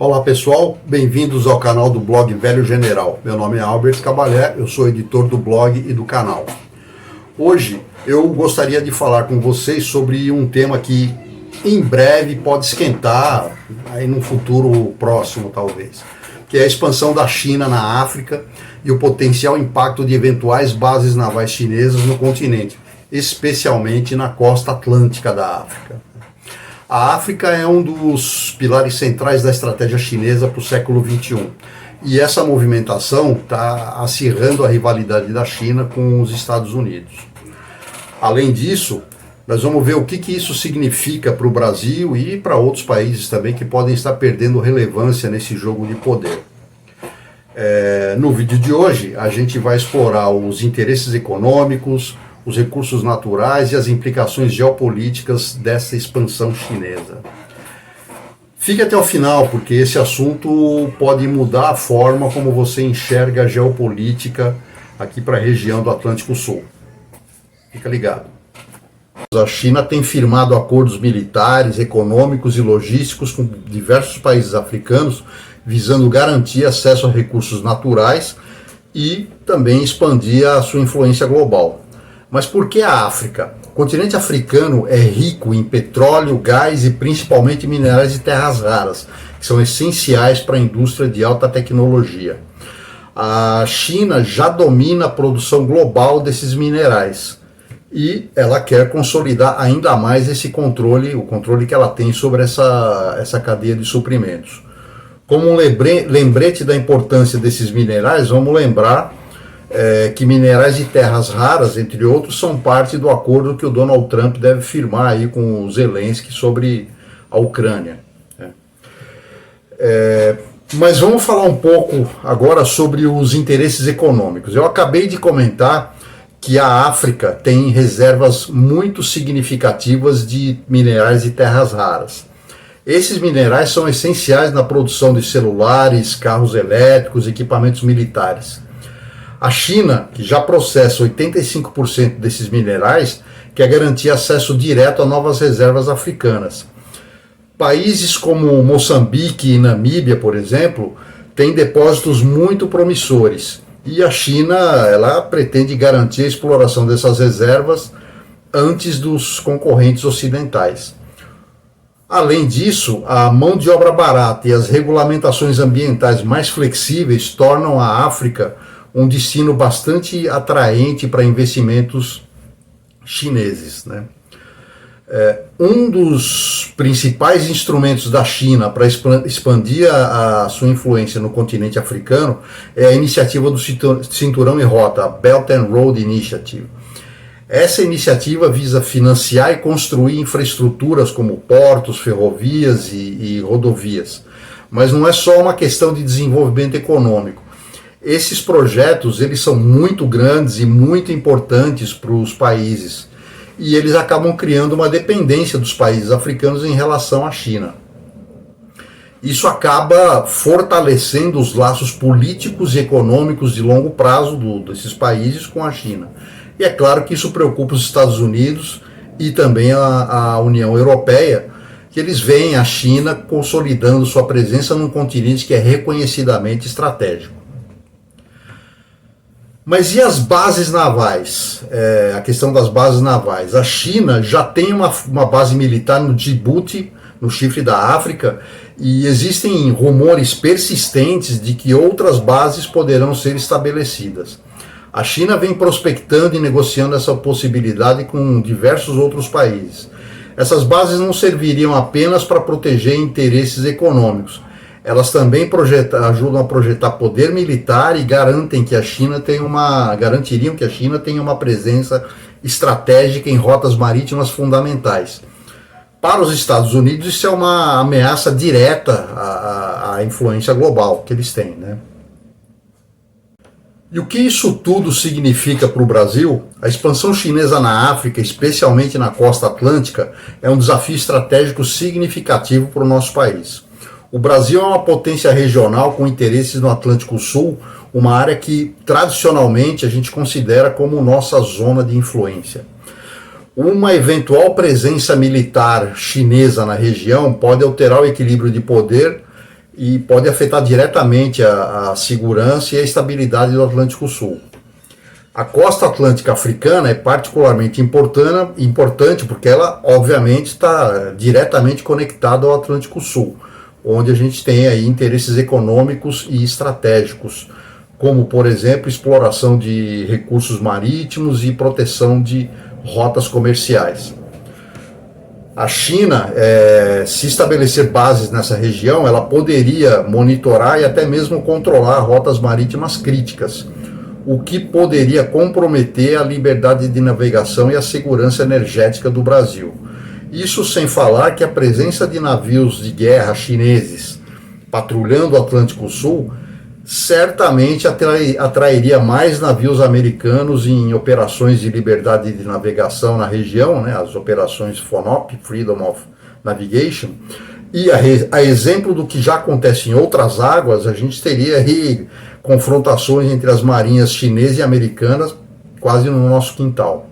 Olá pessoal, bem-vindos ao canal do blog Velho General. Meu nome é Albert Cabalé, eu sou editor do blog e do canal. Hoje eu gostaria de falar com vocês sobre um tema que em breve pode esquentar, aí num futuro próximo talvez, que é a expansão da China na África e o potencial impacto de eventuais bases navais chinesas no continente, especialmente na costa atlântica da África. A África é um dos pilares centrais da estratégia chinesa para o século XXI. E essa movimentação está acirrando a rivalidade da China com os Estados Unidos. Além disso, nós vamos ver o que isso significa para o Brasil e para outros países também que podem estar perdendo relevância nesse jogo de poder. No vídeo de hoje, a gente vai explorar os interesses econômicos, os recursos naturais e as implicações geopolíticas dessa expansão chinesa. Fique até o final, porque esse assunto pode mudar a forma como você enxerga a geopolítica aqui para a região do Atlântico Sul. Fica ligado. A China tem firmado acordos militares, econômicos e logísticos com diversos países africanos, visando garantir acesso a recursos naturais e também expandir a sua influência global. Mas por que a África? O continente africano é rico em petróleo, gás e principalmente minerais de terras raras, que são essenciais para a indústria de alta tecnologia. A China já domina a produção global desses minerais e ela quer consolidar ainda mais esse controle, o controle que ela tem sobre essa cadeia de suprimentos. Como um lembrete da importância desses minerais, vamos lembrar que minerais de terras raras, entre outros, são parte do acordo que o Donald Trump deve firmar aí com o Zelensky sobre a Ucrânia. Mas vamos falar um pouco agora sobre os interesses econômicos. Eu acabei de comentar que a África tem reservas muito significativas de minerais de terras raras. Esses minerais são essenciais na produção de celulares, carros elétricos, equipamentos militares. A China, que já processa 85% desses minerais, quer garantir acesso direto a novas reservas africanas. Países como Moçambique e Namíbia, por exemplo, têm depósitos muito promissores. E a China, ela pretende garantir a exploração dessas reservas antes dos concorrentes ocidentais. Além disso, a mão de obra barata e as regulamentações ambientais mais flexíveis tornam a África um destino bastante atraente para investimentos chineses, né? Um dos principais instrumentos da China para expandir a sua influência no continente africano é a iniciativa do Cinturão e Rota, a Belt and Road Initiative. Essa iniciativa visa financiar e construir infraestruturas como portos, ferrovias e rodovias. Mas não é só uma questão de desenvolvimento econômico. Esses projetos, eles são muito grandes e muito importantes para os países e eles acabam criando uma dependência dos países africanos em relação à China. Isso acaba fortalecendo os laços políticos e econômicos de longo prazo desses países com a China. E é claro que isso preocupa os Estados Unidos e também a União Europeia, que eles veem a China consolidando sua presença num continente que é reconhecidamente estratégico. Mas e as bases navais? A questão das bases navais. A China já tem uma base militar no Djibouti, no chifre da África, e existem rumores persistentes de que outras bases poderão ser estabelecidas. A China vem prospectando e negociando essa possibilidade com diversos outros países. Essas bases não serviriam apenas para proteger interesses econômicos. Elas também ajudam a projetar poder militar e garantiriam que a China tenha uma presença estratégica em rotas marítimas fundamentais. Para os Estados Unidos, isso é uma ameaça direta à influência global que eles têm, né? E o que isso tudo significa para o Brasil? A expansão chinesa na África, especialmente na costa atlântica, é um desafio estratégico significativo para o nosso país. O Brasil é uma potência regional com interesses no Atlântico Sul, uma área que tradicionalmente a gente considera como nossa zona de influência. Uma eventual presença militar chinesa na região pode alterar o equilíbrio de poder e pode afetar diretamente a segurança e a estabilidade do Atlântico Sul. A costa atlântica africana é particularmente importante porque ela, obviamente, está diretamente conectada ao Atlântico Sul, onde a gente tem aí interesses econômicos e estratégicos, como, por exemplo, exploração de recursos marítimos e proteção de rotas comerciais. A China, se estabelecer bases nessa região, ela poderia monitorar e até mesmo controlar rotas marítimas críticas, o que poderia comprometer a liberdade de navegação e a segurança energética do Brasil. Isso sem falar que a presença de navios de guerra chineses patrulhando o Atlântico Sul certamente atrairia mais navios americanos em operações de liberdade de navegação na região, né, as operações FONOP, Freedom of Navigation, e a exemplo do que já acontece em outras águas, a gente teria aí confrontações entre as marinhas chinesas e americanas quase no nosso quintal.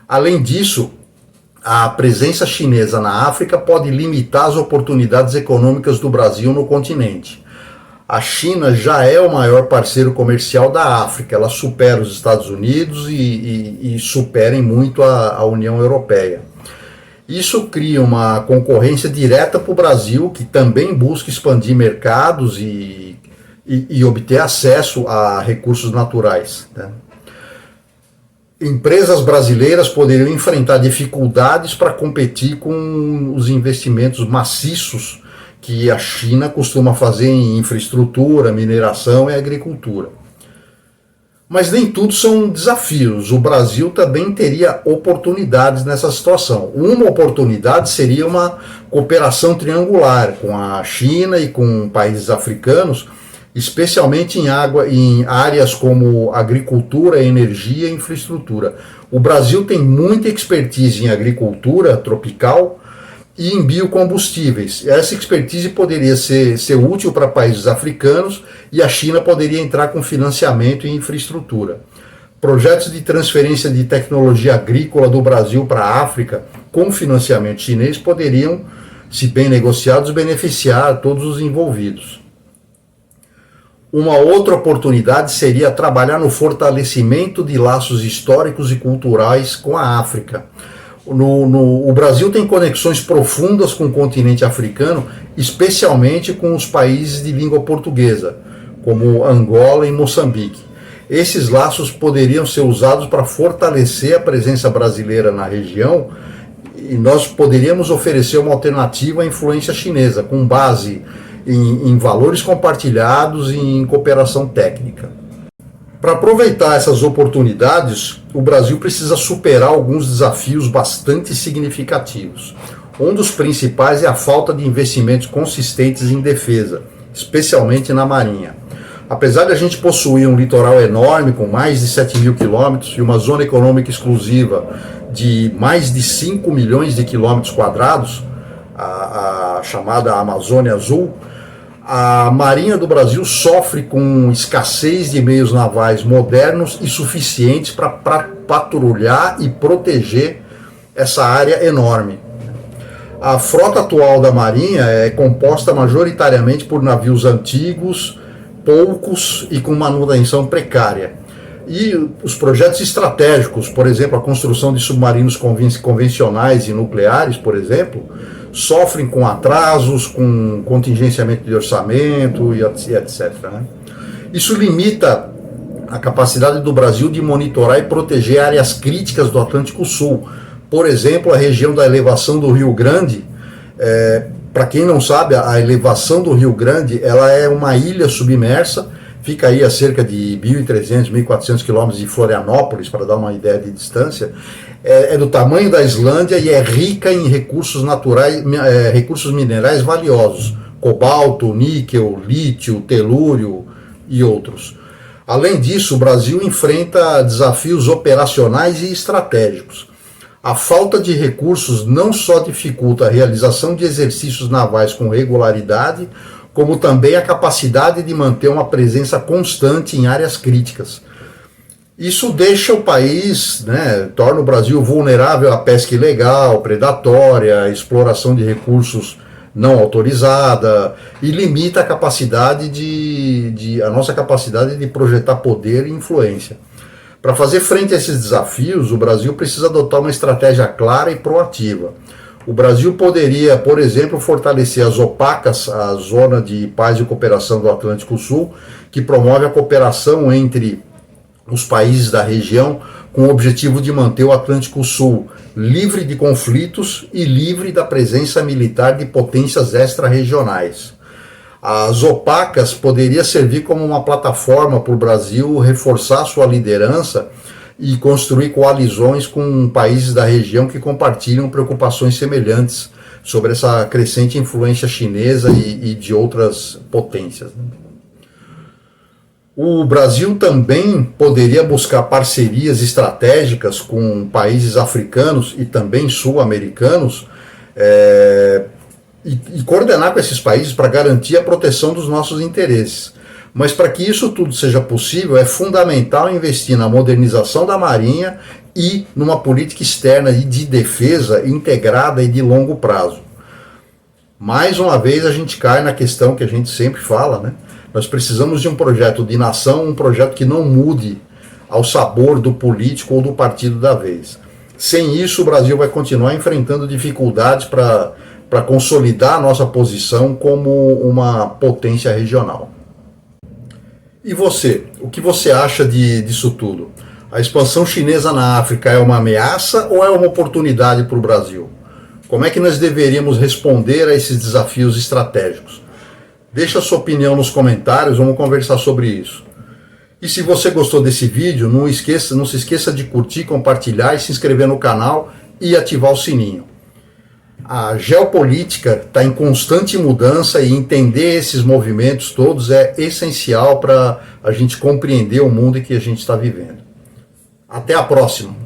Além disso, a presença chinesa na África pode limitar as oportunidades econômicas do Brasil no continente. A China já é o maior parceiro comercial da África, ela supera os Estados Unidos e supera em muito a União Europeia. Isso cria uma concorrência direta para o Brasil, que também busca expandir mercados e obter acesso a recursos naturais, né? Empresas brasileiras poderiam enfrentar dificuldades para competir com os investimentos maciços que a China costuma fazer em infraestrutura, mineração e agricultura. Mas nem tudo são desafios. O Brasil também teria oportunidades nessa situação. Uma oportunidade seria uma cooperação triangular com a China e com países africanos, especialmente em áreas como agricultura, energia e infraestrutura. O Brasil tem muita expertise em agricultura tropical e em biocombustíveis. Essa expertise poderia ser útil para países africanos e a China poderia entrar com financiamento e infraestrutura. Projetos de transferência de tecnologia agrícola do Brasil para a África com financiamento chinês poderiam, se bem negociados, beneficiar todos os envolvidos. Uma outra oportunidade seria trabalhar no fortalecimento de laços históricos e culturais com a África. O Brasil tem conexões profundas com o continente africano, especialmente com os países de língua portuguesa, como Angola e Moçambique. Esses laços poderiam ser usados para fortalecer a presença brasileira na região e nós poderíamos oferecer uma alternativa à influência chinesa, com base em valores compartilhados e em cooperação técnica. Para aproveitar essas oportunidades, o Brasil precisa superar alguns desafios bastante significativos. Um dos principais é a falta de investimentos consistentes em defesa, especialmente na Marinha. Apesar de a gente possuir um litoral enorme, com mais de 7 mil quilômetros, e uma zona econômica exclusiva de mais de 5 milhões de quilômetros quadrados, a chamada Amazônia Azul, a Marinha do Brasil sofre com escassez de meios navais modernos e suficientes para patrulhar e proteger essa área enorme. A frota atual da Marinha é composta majoritariamente por navios antigos, poucos e com manutenção precária. E os projetos estratégicos, por exemplo, a construção de submarinos convencionais e nucleares, por exemplo, sofrem com atrasos, com contingenciamento de orçamento e etc. Né? Isso limita a capacidade do Brasil de monitorar e proteger áreas críticas do Atlântico Sul. Por exemplo, a região da elevação do Rio Grande. Para quem não sabe, a elevação do Rio Grande ela é uma ilha submersa, fica aí a cerca de 1.300, 1.400 quilômetros de Florianópolis, para dar uma ideia de distância. É do tamanho da Islândia e é rica em recursos naturais, recursos minerais valiosos, cobalto, níquel, lítio, telúrio e outros. Além disso, o Brasil enfrenta desafios operacionais e estratégicos. A falta de recursos não só dificulta a realização de exercícios navais com regularidade, como também a capacidade de manter uma presença constante em áreas críticas. Isso deixa o país, torna o Brasil vulnerável à pesca ilegal, predatória, à exploração de recursos não autorizada e limita a capacidade a nossa capacidade de projetar poder e influência. Para fazer frente a esses desafios, o Brasil precisa adotar uma estratégia clara e proativa. O Brasil poderia, por exemplo, fortalecer as OPACAS, a Zona de Paz e Cooperação do Atlântico Sul, que promove a cooperação entre os países da região com o objetivo de manter o Atlântico Sul livre de conflitos e livre da presença militar de potências extra-regionais. As OPACAS poderia servir como uma plataforma para o Brasil reforçar sua liderança e construir coalizões com países da região que compartilham preocupações semelhantes sobre essa crescente influência chinesa e de outras potências. O Brasil também poderia buscar parcerias estratégicas com países africanos e também sul-americanos e coordenar com esses países para garantir a proteção dos nossos interesses. Mas para que isso tudo seja possível, é fundamental investir na modernização da Marinha e numa política externa e de defesa integrada e de longo prazo. Mais uma vez a gente cai na questão que a gente sempre fala, né? Nós precisamos de um projeto de nação, um projeto que não mude ao sabor do político ou do partido da vez. Sem isso, o Brasil vai continuar enfrentando dificuldades para consolidar a nossa posição como uma potência regional. E você? O que você acha disso tudo? A expansão chinesa na África é uma ameaça ou é uma oportunidade para o Brasil? Como é que nós deveríamos responder a esses desafios estratégicos? Deixa a sua opinião nos comentários, vamos conversar sobre isso. E se você gostou desse vídeo, não se esqueça de curtir, compartilhar e se inscrever no canal e ativar o sininho. A geopolítica está em constante mudança e entender esses movimentos todos é essencial para a gente compreender o mundo em que a gente está vivendo. Até a próxima!